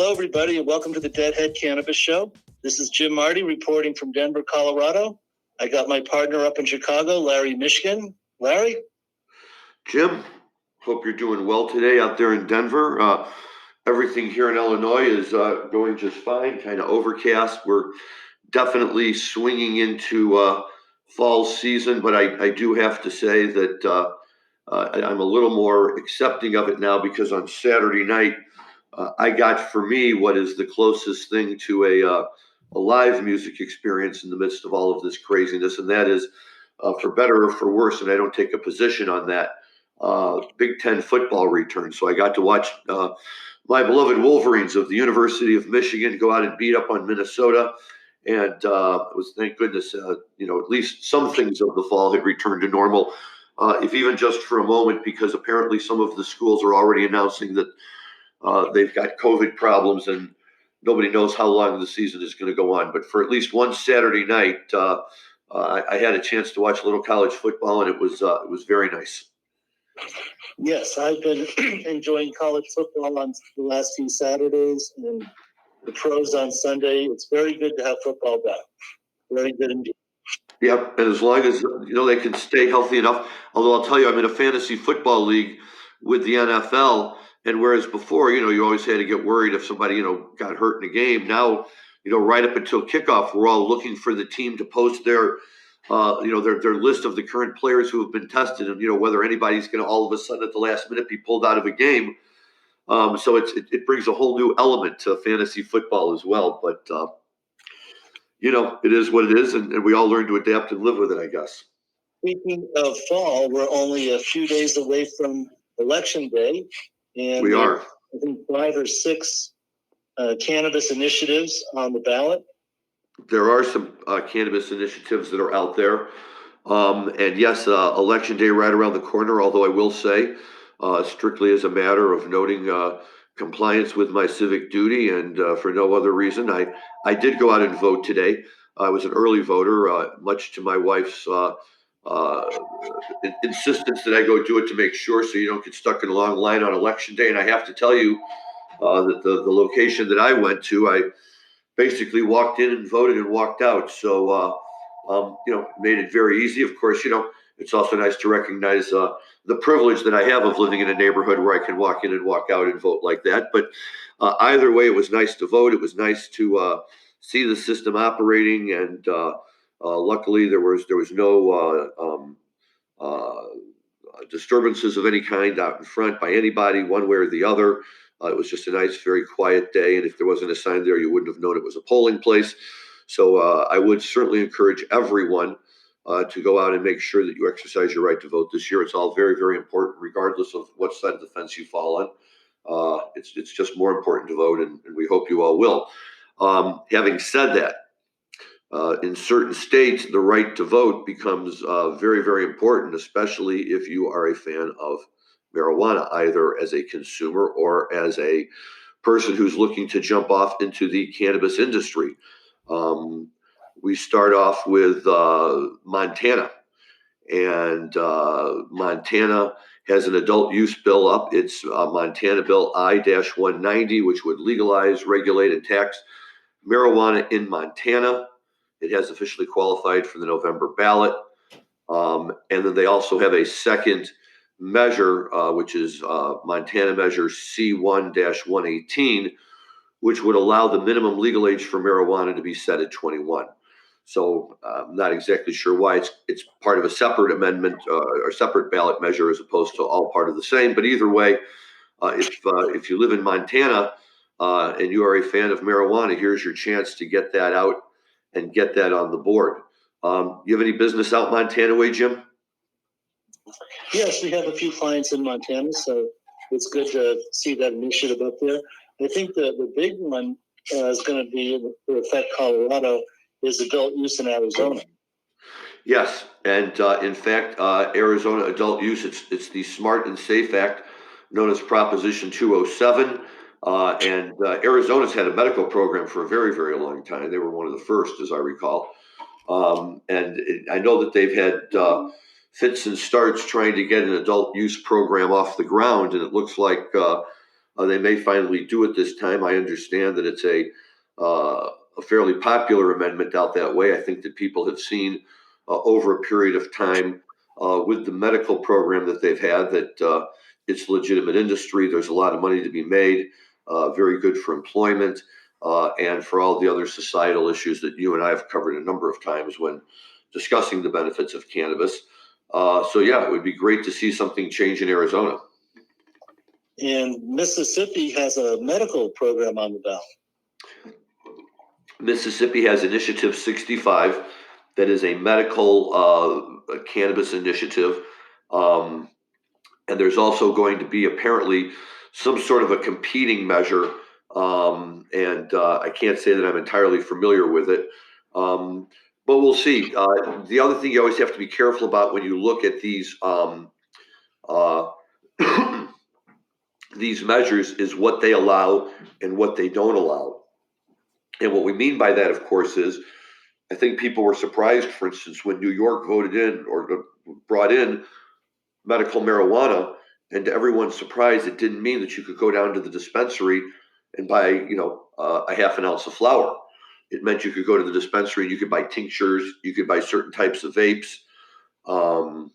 Hello, everybody, and welcome to the Deadhead Cannabis Show. This is Jim Marty reporting from Denver, Colorado. I got my partner up in Chicago, Larry Mishkin. Larry? Jim, hope you're doing well today out there in Denver. Everything here in Illinois is going just fine, kind of overcast. We're definitely swinging into fall season, but I do have to say that I'm a little more accepting of it now because on Saturday night, I got for me what is the closest thing to a live music experience in the midst of all of this craziness, and that is, for better or for worse, and I don't take a position on that, Big Ten football return. So I got to watch my beloved Wolverines of the University of Michigan go out and beat up on Minnesota, and it was, thank goodness, at least some things of the fall had returned to normal, if even just for a moment, because apparently some of the schools are already announcing that they've got COVID problems, and nobody knows how long the season is going to go on. But for at least one Saturday night, I had a chance to watch a little college football, and it was very nice. Yes, I've been enjoying college football on the last few Saturdays, and the pros on Sunday. It's very good to have football back. Very good indeed. Yep, and as long as they can stay healthy enough. Although I'll tell you, I'm in a fantasy football league with the NFL. And whereas before, you always had to get worried if somebody, got hurt in a game. Now, right up until kickoff, we're all looking for the team to post their list of the current players who have been tested, and whether anybody's going to all of a sudden at the last minute be pulled out of a game. So it brings a whole new element to fantasy football as well. But it is what it is, and we all learn to adapt and live with it, I guess. Speaking of fall, we're only a few days away from Election Day. And we are. I think 5 or 6 cannabis initiatives on the ballot. There are some cannabis initiatives that are out there. And yes, Election Day right around the corner, although I will say, strictly as a matter of noting compliance with my civic duty and for no other reason, I did go out and vote today. I was an early voter, much to my wife's insistence that I go do it to make sure so you don't get stuck in a long line on Election Day. And I have to tell you that the location that I went to, I basically walked in and voted and walked out. So, made it very easy. Of course, it's also nice to recognize the privilege that I have of living in a neighborhood where I can walk in and walk out and vote like that. But either way, it was nice to vote. It was nice to see the system operating, and luckily there was no disturbances of any kind out in front by anybody, one way or the other. It was just a nice, very quiet day, and if there wasn't a sign there, you wouldn't have known it was a polling place. So I would certainly encourage everyone to go out and make sure that you exercise your right to vote this year. It's all very, very important, regardless of what side of the fence you fall on. It's just more important to vote, and we hope you all will. Having said that, in certain states, the right to vote becomes very, very important, especially if you are a fan of marijuana, either as a consumer or as a person who's looking to jump off into the cannabis industry. We start off with Montana, and Montana has an adult use bill up. It's Montana Bill I-190, which would legalize, regulate, and tax marijuana in Montana. It has officially qualified for the November ballot. And then they also have a second measure, which is Montana Measure C1-118, which would allow the minimum legal age for marijuana to be set at 21. So I'm not exactly sure why it's part of a separate amendment or separate ballot measure as opposed to all part of the same. But either way, if you live in Montana and you are a fan of marijuana, here's your chance to get that out and get that on the board. You have any business out Montana way, Jim? Yes, we have a few clients in Montana, so it's good to see that initiative up there. I think the big one is going to be to affect Colorado is adult use in Arizona. Yes, and in fact, Arizona adult use, it's the Smart and Safe Act, known as Proposition 207. And Arizona's had a medical program for a very, very long time. They were one of the first, as I recall. I know that they've had fits and starts trying to get an adult use program off the ground, and it looks like They may finally do it this time. I understand that it's a fairly popular amendment out that way. I think that people have seen over a period of time with the medical program that they've had that it's legitimate industry. There's a lot of money to be made, very good for employment, and for all the other societal issues that you and I have covered a number of times when discussing the benefits of cannabis. So yeah, it would be great to see something change in Arizona. And Mississippi has a medical program on the ballot. Mississippi has Initiative 65, that is a medical cannabis initiative. And there's also going to be apparently some sort of a competing measure. I can't say that I'm entirely familiar with it. But we'll see. The other thing you always have to be careful about when you look at these these measures is what they allow and what they don't allow. And what we mean by that, of course, is I think people were surprised, for instance, when New York voted in or brought in medical marijuana, and to everyone's surprise, it didn't mean that you could go down to the dispensary and buy, a half an ounce of flour. It meant you could go to the dispensary and you could buy tinctures, you could buy certain types of vapes, and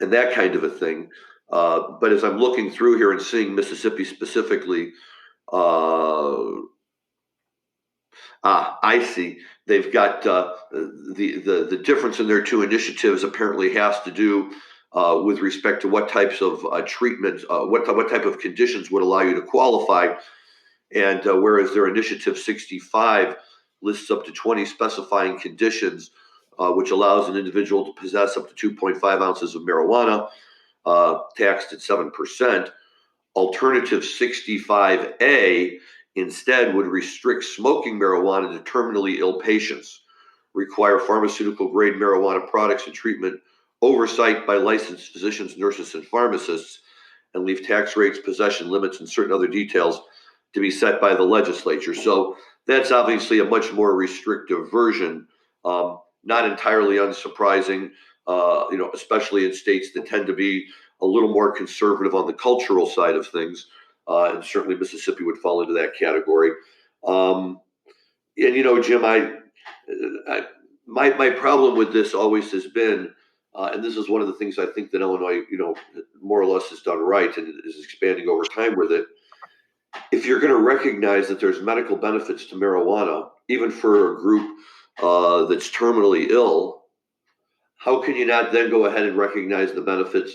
that kind of a thing. But as I'm looking through here and seeing Mississippi specifically, I see. They've got the difference in their two initiatives apparently has to do with respect to what types of treatment, what type of conditions would allow you to qualify. And whereas their Initiative 65 lists up to 20 specifying conditions, which allows an individual to possess up to 2.5 ounces of marijuana, taxed at 7%, Alternative 65A instead would restrict smoking marijuana to terminally ill patients, require pharmaceutical grade marijuana products and treatment oversight by licensed physicians, nurses, and pharmacists, and leave tax rates, possession limits, and certain other details to be set by the legislature. So that's obviously a much more restrictive version, not entirely unsurprising, especially in states that tend to be a little more conservative on the cultural side of things. And certainly Mississippi would fall into that category. Jim, my problem with this always has been, and this is one of the things I think that Illinois, more or less has done right and is expanding over time with it. If you're going to recognize that there's medical benefits to marijuana, even for a group that's terminally ill, how can you not then go ahead and recognize the benefits,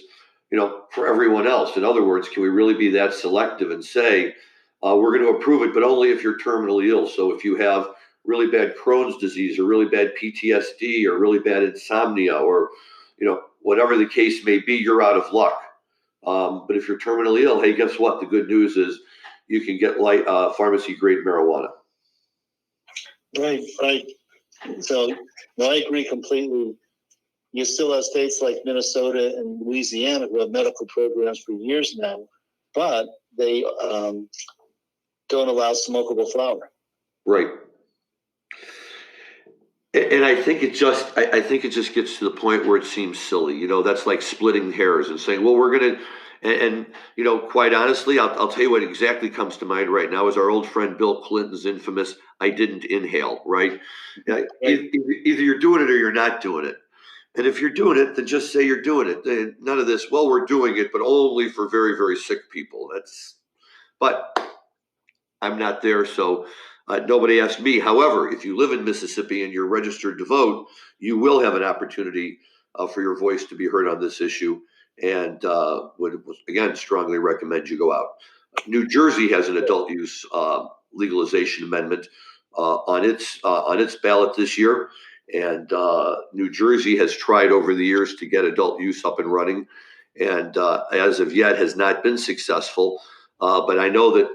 for everyone else? In other words, can we really be that selective and say, we're going to approve it, but only if you're terminally ill? So if you have really bad Crohn's disease or really bad PTSD or really bad insomnia or, whatever the case may be, you're out of luck. But if you're terminally ill, hey, guess what? The good news is you can get pharmacy grade marijuana. Right. So I agree completely. You still have states like Minnesota and Louisiana who have medical programs for years now, but they don't allow smokable flower. Right. And I think it just gets to the point where it seems silly. That's like splitting hairs and saying, well, we're going to, and quite honestly, I'll tell you what exactly comes to mind right now is our old friend Bill Clinton's infamous, I didn't inhale, right? Either you're doing it or you're not doing it. And if you're doing it, then just say you're doing it. None of this, well, we're doing it, but only for very, very sick people. But I'm not there, so nobody asked me. However, if you live in Mississippi and you're registered to vote, you will have an opportunity for your voice to be heard on this issue, and would, again, strongly recommend you go out. New Jersey has an adult use legalization amendment on its ballot this year. And New Jersey has tried over the years to get adult use up and running, and as of yet has not been successful. But I know that,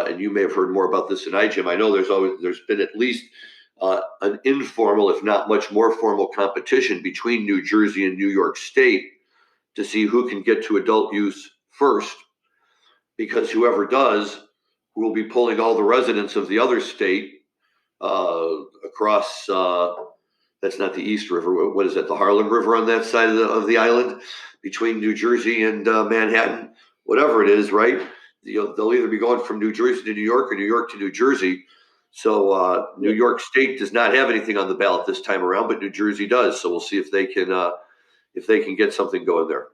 and you may have heard more about this than I, Jim. I know there's been at least an informal, if not much more formal, competition between New Jersey and New York State to see who can get to adult use first, because whoever does will be pulling all the residents of the other state across. That's not the East River. What is that? The Harlem River on that side of the island between New Jersey and Manhattan, whatever it is, right? they'll either be going from New Jersey to New York or New York to New Jersey. So New York State does not have anything on the ballot this time around, but New Jersey does. So we'll see if they can get something going there.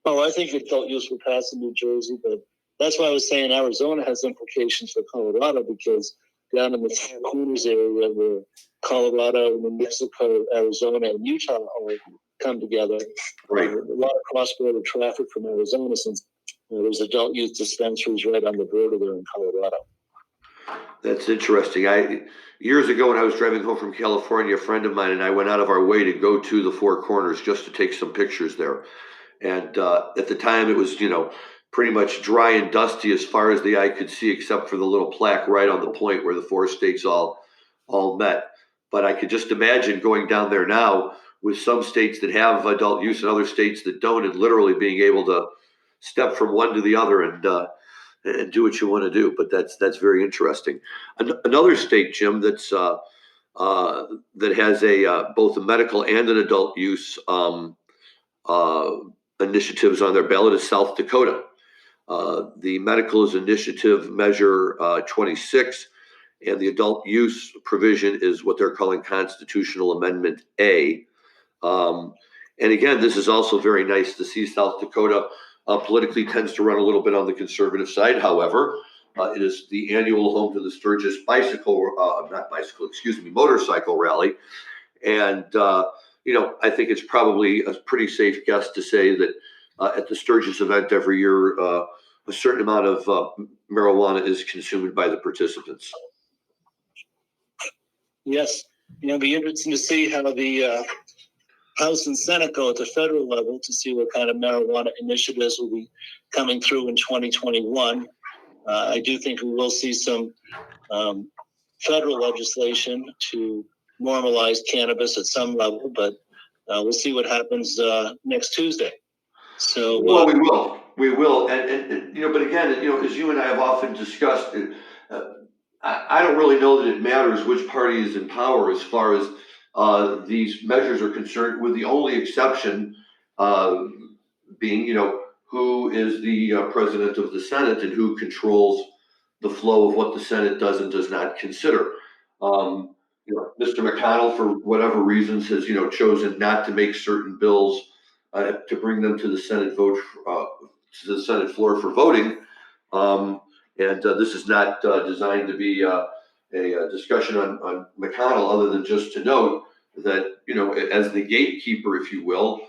Oh, I think adult use will pass in New Jersey, but that's why I was saying Arizona has implications for Colorado, because down in the Four Corners area where Colorado, New Mexico, Arizona, and Utah all come together, Right. A lot of cross-border traffic from Arizona, since there's adult use dispensaries right on the border there in Colorado. That's interesting. Years ago when I was driving home from California, a friend of mine and I went out of our way to go to the Four Corners just to take some pictures there. And at the time it was, pretty much dry and dusty as far as the eye could see, except for the little plaque right on the point where the four states all met. But I could just imagine going down there now with some states that have adult use and other states that don't, and literally being able to step from one to the other and do what you want to do. But that's very interesting. Another state, Jim, that's that has both a medical and an adult use initiatives on their ballot is South Dakota. The medical is Initiative Measure 26, and the adult use provision is what they're calling Constitutional Amendment A. And again, this is also very nice to see. South Dakota politically tends to run a little bit on the conservative side. However, it is the annual home to the Sturgis motorcycle rally. And, I think it's probably a pretty safe guess to say that at the Sturgis event every year, a certain amount of marijuana is consumed by the participants. Yes. It'll be interesting to see how the House and Senate go at the federal level to see what kind of marijuana initiatives will be coming through in 2021. I do think we will see some federal legislation to normalize cannabis at some level, but we'll see what happens next Tuesday. So, well, we will, and but again, as you and I have often discussed, I don't really know that it matters which party is in power as far as these measures are concerned, with the only exception being, who is the president of the Senate and who controls the flow of what the Senate does and does not consider. Mr. McConnell, for whatever reasons, has chosen not to make certain bills to bring them to the Senate to the Senate floor for voting. And this is not designed to be a discussion on McConnell, other than just to note that, as the gatekeeper, if you will,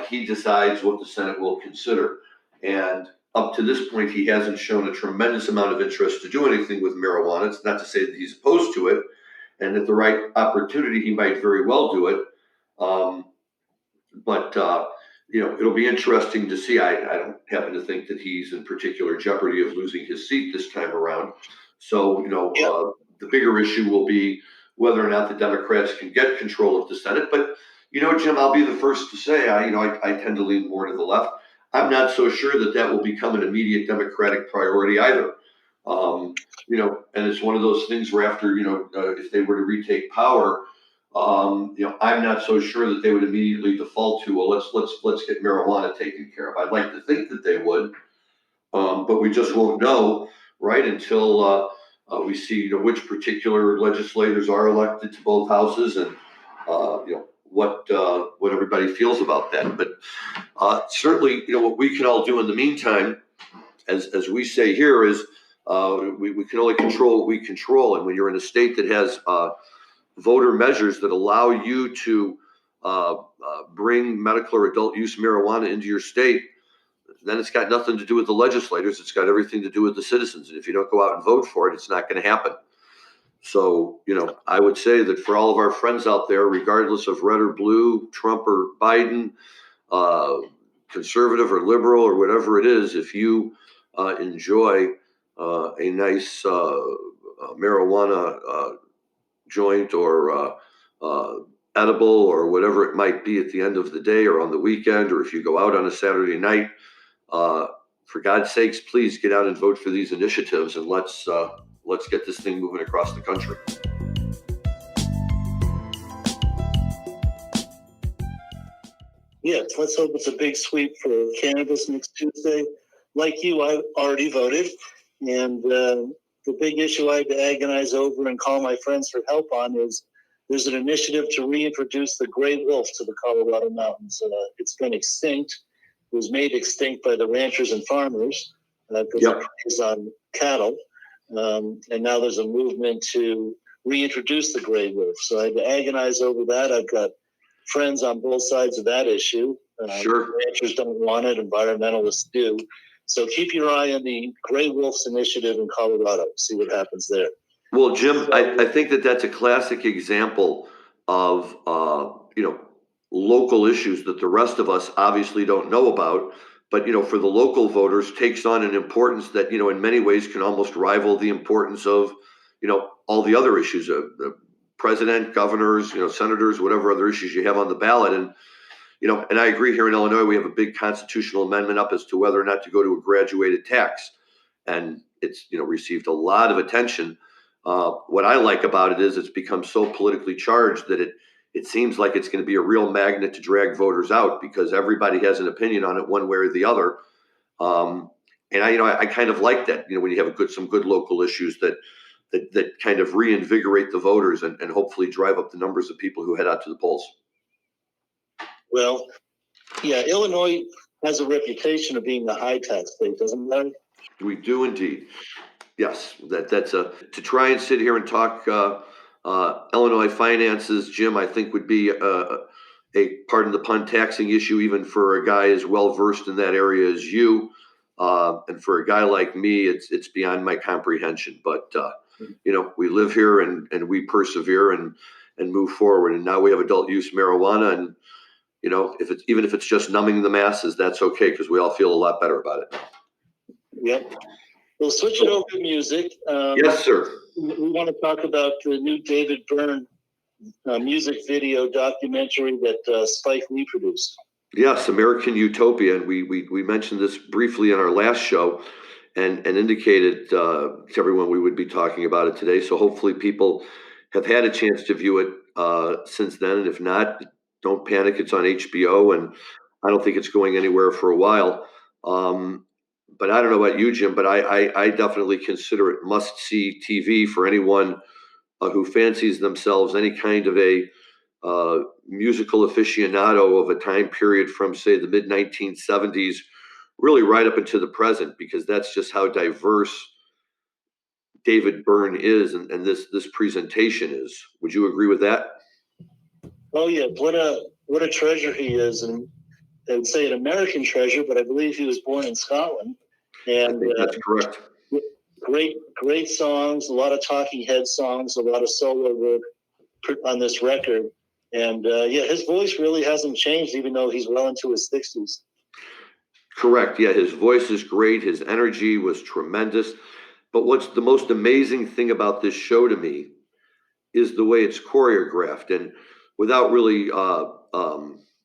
he decides what the Senate will consider. And up to this point, he hasn't shown a tremendous amount of interest to do anything with marijuana. It's not to say that he's opposed to it. And at the right opportunity, he might very well do it. But it'll be interesting to see. I don't happen to think that he's in particular jeopardy of losing his seat this time around. So, the bigger issue will be whether or not the Democrats can get control of the Senate. But, Jim, I'll be the first to say, I tend to lean more to the left. I'm not so sure that will become an immediate Democratic priority either. And it's one of those things where after, if they were to retake power, I'm not so sure that they would immediately default to, well, let's get marijuana taken care of. I'd like to think that they would, but we just won't know, right, until we see, which particular legislators are elected to both houses and, what everybody feels about that. But certainly, what we can all do in the meantime, as we say here, is we can only control what we control. And when you're in a state that has voter measures that allow you to bring medical or adult use marijuana into your state, then it's got nothing to do with the legislators. It's got everything to do with the citizens. And if you don't go out and vote for it, it's not going to happen. So, I would say that for all of our friends out there, regardless of red or blue, Trump or Biden, conservative or liberal or whatever it is, if you enjoy a nice marijuana joint or edible or whatever it might be at the end of the day or on the weekend, or if you go out on a Saturday night, for God's sakes, please get out and vote for these initiatives, and let's get this thing moving across the country. Yeah, let's hope it's a big sweep for cannabis next Tuesday. like you, I already voted, and the big issue I had to agonize over and call my friends for help on is there's an initiative to reintroduce the gray wolf to the Colorado mountains. It's been extinct. It was made extinct by the ranchers and farmers because it preys on cattle. And now there's a movement to reintroduce the gray wolf. So I had to agonize over that. I've got friends on both sides of that issue. Sure. Ranchers don't want it, environmentalists do. So keep your eye on the Gray Wolves Initiative in Colorado. See what happens there. Well, Jim, I think that's a classic example of local issues that the rest of us obviously don't know about. But for the local voters, takes on an importance that in many ways can almost rival the importance of all the other issues of the president, governors, senators, whatever other issues you have on the ballot. And and I agree, here in Illinois, we have a big constitutional amendment up as to whether or not to go to a graduated tax. And it's, received a lot of attention. What I like about it is it's become so politically charged that it seems like it's going to be a real magnet to drag voters out because everybody has an opinion on it one way or the other. And I kind of like that, when you have some good local issues that kind of reinvigorate the voters and hopefully drive up the numbers of people who head out to the polls. Well, yeah, Illinois has a reputation of being a high tax state, doesn't it? We do indeed. Yes, that's to try and sit here and talk Illinois finances, Jim, I think would be a pardon the pun taxing issue, even for a guy as well versed in that area as you. And for a guy like me, it's beyond my comprehension. But we live here and we persevere and move forward. And now we have adult use marijuana, and if it's just numbing the masses, that's okay because we all feel a lot better about it. Yep. We'll switch it over to music. Yes, sir. We want to talk about the new David Byrne music video documentary that Spike Lee produced. Yes, American Utopia, and we mentioned this briefly in our last show, and indicated to everyone we would be talking about it today. So hopefully people have had a chance to view it since then, and if not, don't panic. It's on HBO, and I don't think it's going anywhere for a while. But I don't know about you, Jim, but I definitely consider it must-see TV for anyone who fancies themselves any kind of a musical aficionado of a time period from, say, the mid-1970s, really right up into the present, because that's just how diverse David Byrne is and this presentation is. Would you agree with that? Oh, yeah. What a treasure he is. And I would say an American treasure, but I believe he was born in Scotland. And I think that's correct. Great songs, a lot of Talking Head songs, a lot of solo work on this record. And his voice really hasn't changed, even though he's well into his 60s. Correct. Yeah, his voice is great. His energy was tremendous. But what's the most amazing thing about this show to me is the way it's choreographed. And without really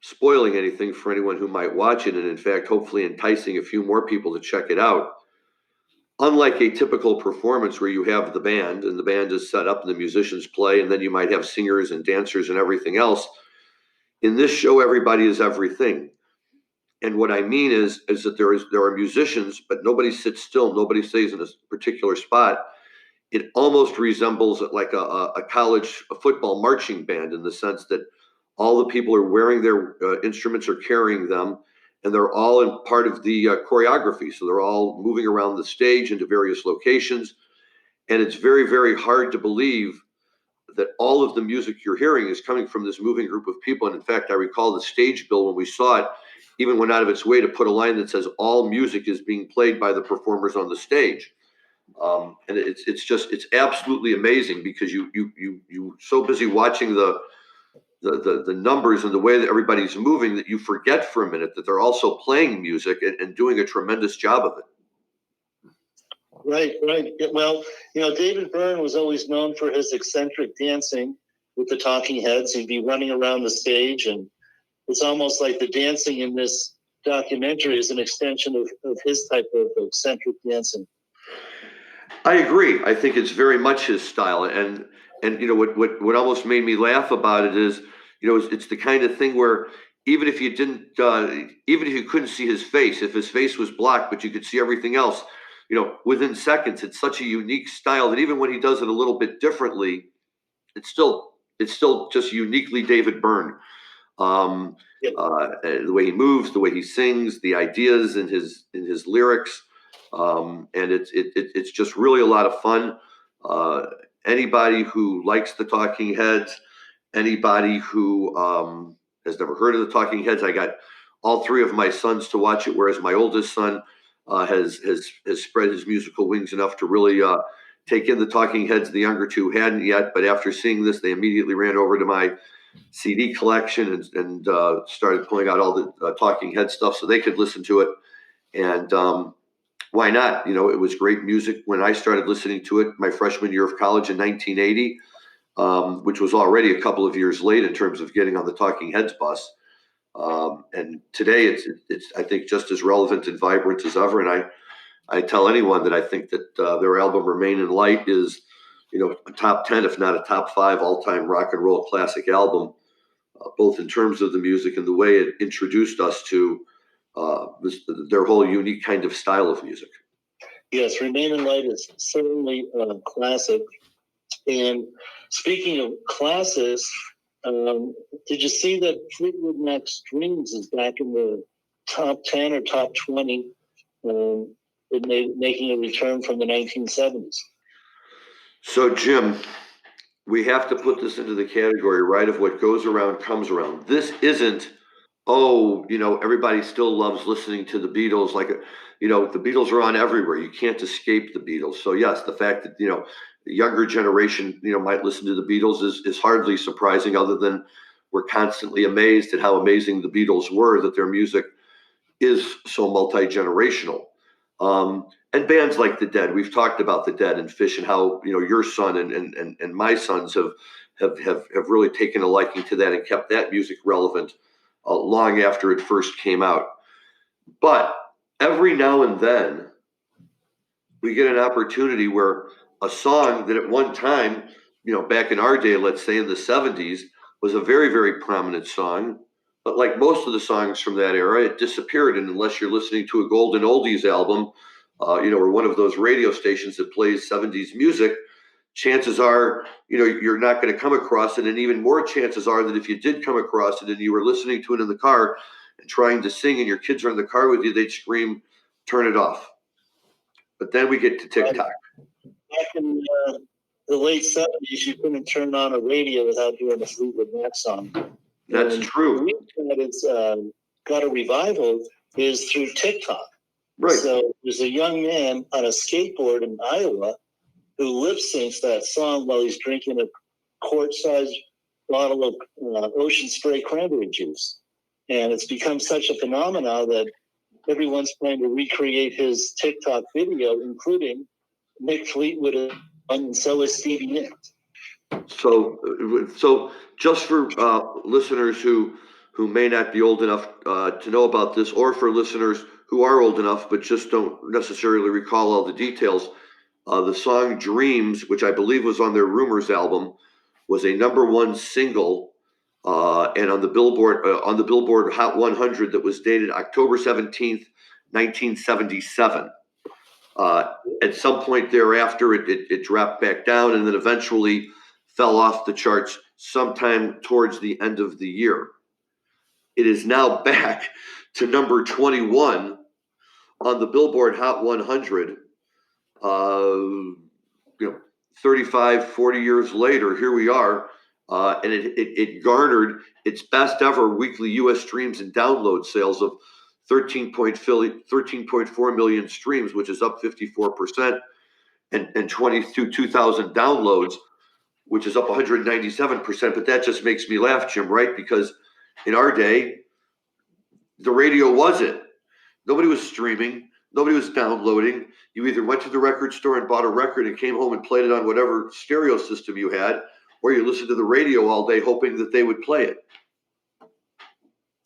spoiling anything for anyone who might watch it, and in fact, hopefully enticing a few more people to check it out, unlike a typical performance where you have the band and the band is set up and the musicians play, and then you might have singers and dancers and everything else, in this show, everybody is everything. And what I mean is that there are musicians, but nobody sits still. Nobody stays in a particular spot. It almost resembles like a college football marching band in the sense that all the people are wearing their instruments or carrying them, and they're all in part of the choreography. So they're all moving around the stage into various locations. And it's very, very hard to believe that all of the music you're hearing is coming from this moving group of people. And in fact, I recall the stage bill when we saw it, even went out of its way to put a line that says all music is being played by the performers on the stage. And it's absolutely amazing because you're so busy watching the numbers and the way that everybody's moving that you forget for a minute that they're also playing music and doing a tremendous job of it. Right. Well, David Byrne was always known for his eccentric dancing with the Talking Heads. He'd be running around the stage, and it's almost like the dancing in this documentary is an extension of his type of eccentric dancing. I agree. I think it's very much his style. And what almost made me laugh about it is, it's the kind of thing where even if you didn't, even if you couldn't see his face, if his face was black, but you could see everything else, within seconds. It's such a unique style that even when he does it a little bit differently, it's still just uniquely David Byrne. The way he moves, the way he sings, the ideas in his lyrics, and it's just really a lot of fun. Anybody who likes the Talking Heads, anybody who has never heard of the Talking Heads, I got all three of my sons to watch it, whereas my oldest son has spread his musical wings enough to really take in the Talking Heads. The younger two hadn't yet, but after seeing this, they immediately ran over to my CD collection and started pulling out all the Talking Head stuff so they could listen to it. And why not? It was great music when I started listening to it my freshman year of college in 1980, which was already a couple of years late in terms of getting on the Talking Heads bus. And today it's I think just as relevant and vibrant as ever. And I tell anyone that I think that their album Remain in Light is a top 10, if not a top 5 all-time rock and roll classic album, both in terms of the music and the way it introduced us to their whole unique kind of style of music. Yes, Remain in Light is certainly a classic. And speaking of classics, did you see that Fleetwood Mac's Dreams is back in the top 10 or top 20, making a return from the 1970s? So, Jim, we have to put this into the category, right, of what goes around comes around. This isn't, everybody still loves listening to the Beatles. The Beatles are on everywhere. You can't escape the Beatles. So, yes, the fact that, the younger generation, might listen to the Beatles is hardly surprising, other than we're constantly amazed at how amazing the Beatles were, that their music is so multi-generational. And bands like the Dead, we've talked about the Dead and Fish, and how your son and my sons have really taken a liking to that and kept that music relevant long after it first came out. But every now and then we get an opportunity where a song that at one time, back in our day, let's say in the 70s, was a very, very prominent song, but like most of the songs from that era, it disappeared. And unless you're listening to a Golden Oldies album, or one of those radio stations that plays 70s music, chances are, you're not going to come across it. And even more chances are that if you did come across it and you were listening to it in the car and trying to sing and your kids are in the car with you, they'd scream, "Turn it off." But then we get to TikTok. Back in the late 70s, you couldn't turn on a radio without hearing a Fleetwood Mac song. That's true. The reason that it's got a revival is through TikTok. Right. So there's a young man on a skateboard in Iowa who lip syncs that song while he's drinking a quart-sized bottle of Ocean Spray cranberry juice. And it's become such a phenomenon that everyone's trying to recreate his TikTok video, including Mick Fleetwood, and so is Stevie Nicks. So just for listeners who may not be old enough to know about this, or for listeners who are old enough but just don't necessarily recall all the details, the song "Dreams," which I believe was on their Rumors album, was a #1 single, and on the Billboard Hot 100 that was dated October 17th, 1977. At some point thereafter, it dropped back down and then eventually fell off the charts sometime towards the end of the year. It is now back to number 21 on the Billboard Hot 100. 35, 40 years later, here we are, and it garnered its best ever weekly U.S. streams and download sales of 13.4 million streams, which is up 54%, and 22,000 downloads, which is up 197%. But that just makes me laugh, Jim, right? Because in our day, the radio wasn't. Nobody was streaming. Nobody was downloading. You either went to the record store and bought a record and came home and played it on whatever stereo system you had, or you listened to the radio all day hoping that they would play it.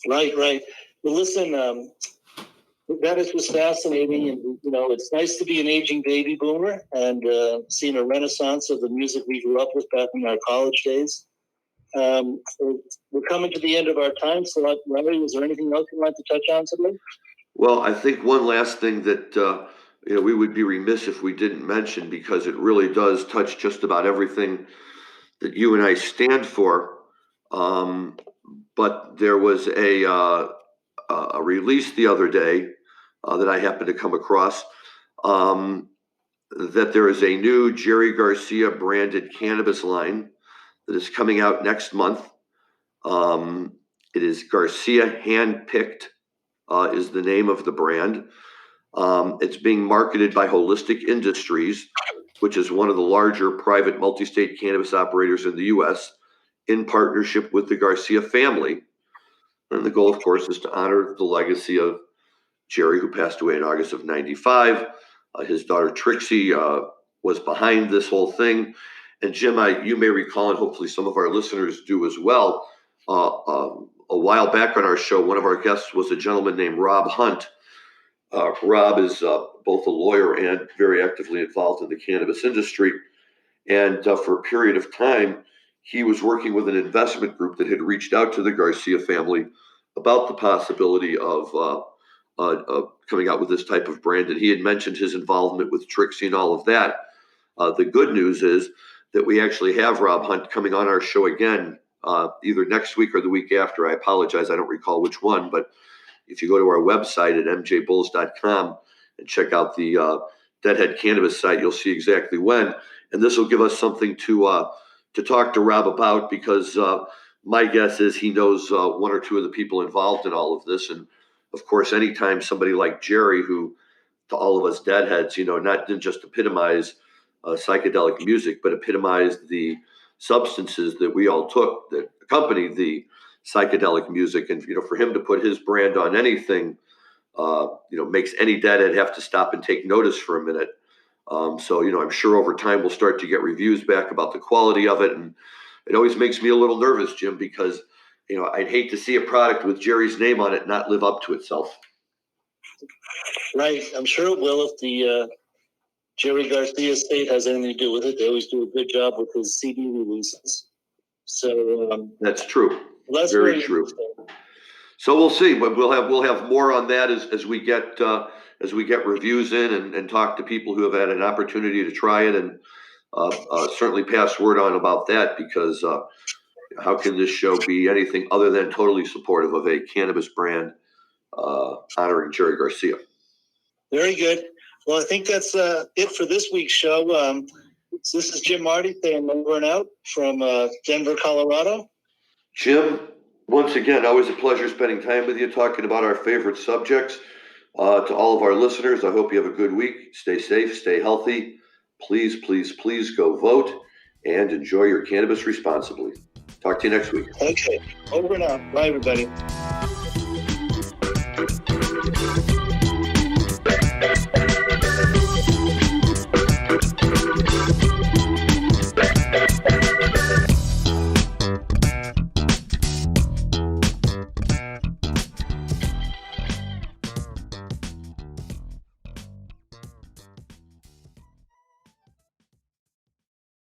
Right. Well, listen, that is just fascinating. And, it's nice to be an aging baby boomer and seeing a renaissance of the music we grew up with back in our college days. We're coming to the end of our time. So, Larry, is there anything else you'd like to touch on today? Well, I think one last thing that we would be remiss if we didn't mention, because it really does touch just about everything that you and I stand for. But there was a release the other day that I happened to come across, that there is a new Jerry Garcia branded cannabis line that is coming out next month. It is Garcia Handpicked, is the name of the brand. It's being marketed by Holistic Industries, which is one of the larger private multi-state cannabis operators in the U.S., in partnership with the Garcia family. And the goal, of course, is to honor the legacy of Jerry, who passed away in August of '95. His daughter Trixie was behind this whole thing. And Jim, you may recall, and hopefully some of our listeners do as well, a while back on our show, one of our guests was a gentleman named Rob Hunt. Rob is both a lawyer and very actively involved in the cannabis industry. And for a period of time, he was working with an investment group that had reached out to the Garcia family about the possibility of coming out with this type of brand. And he had mentioned his involvement with Trixie and all of that. The good news is that we actually have Rob Hunt coming on our show again, either next week or the week after. I apologize, I don't recall which one, but if you go to our website at MJBulls.com and check out the Deadhead Cannabis site, you'll see exactly when. And this will give us something to talk to Rob about, because my guess is he knows one or two of the people involved in all of this. And of course, anytime somebody like Jerry, who to all of us deadheads, didn't just epitomize psychedelic music, but epitomized the substances that we all took that accompanied the psychedelic music. And, for him to put his brand on anything, makes any deadhead have to stop and take notice for a minute. So, I'm sure over time we'll start to get reviews back about the quality of it. And it always makes me a little nervous, Jim, because, I'd hate to see a product with Jerry's name on it not live up to itself. Right. I'm sure it will if the Jerry Garcia estate has anything to do with it. They always do a good job with his CD releases. So that's true. That's very true. So we'll see, but we'll have more on that as we get reviews in and talk to people who have had an opportunity to try it, and certainly pass word on about that, because how can this show be anything other than totally supportive of a cannabis brand honoring Jerry Garcia? Very good. Well, I think that's it for this week's show. This is Jim Marty saying over and out from Denver, Colorado. Jim, once again, always a pleasure spending time with you, talking about our favorite subjects. To all of our listeners, I hope you have a good week. Stay safe, stay healthy. Please, please, please go vote and enjoy your cannabis responsibly. Talk to you next week. Okay. Over and out. Bye, everybody.